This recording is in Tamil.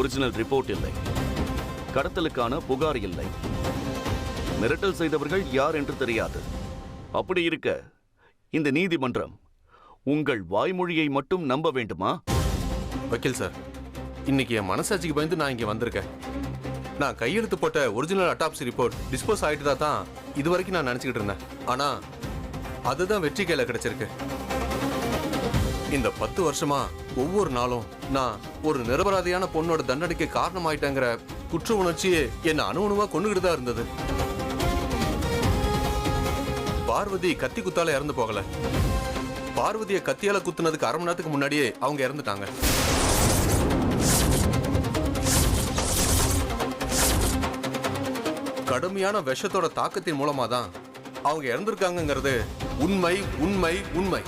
ஒரிஜினல் ரிப்போர்ட் இல்லை, கடத்தலுக்கான புகார் இல்லை, மிரட்டல் செய்தவர்கள் யார் என்று தெரியாது. அப்படி இருக்க இந்த நீதிமன்றம் உங்கள் வாய்மொழியை மட்டும் நம்ப வேண்டுமா? வக்கீல் சார், இன்னைக்கு என் மனசாட்சிக்கு பயந்து நான் இங்க வந்திருக்கேன். நான் கையெழுத்து போட்ட ஒரிஜினல் அட்டாப்சி ரிப்போர்ட் டிஸ்போஸ் ஆயிட்டு தான் இது வரைக்கும் நான் நினைச்சுக்கிட்டு இருந்தேன். ஆனா அதுதான் வெற்றி கையில கிடைச்சிருக்கு. இந்த 10 வருஷமா ஒவ்வொரு நாளும் நான் ஒரு நிரபராதியான பொண்ணோட தண்டனைக்கு காரணமாயிட்டேங்கிற குற்ற உணர்ச்சியே என்ன அணுவணுவா கொண்டுகிட்டு தான் இருந்தது. பார்வதி கத்தி குத்தால இறந்து போகல. பார்வதியை கத்தியால குத்துனதுக்கு அரை மணி நேரத்துக்கு முன்னாடியே அவங்க இறந்துட்டாங்க. கடுமையான விஷத்தோட தாக்கத்தின் மூலமா தான் அவங்க இறந்திருக்காங்கிறது உண்மை உண்மை உண்மை.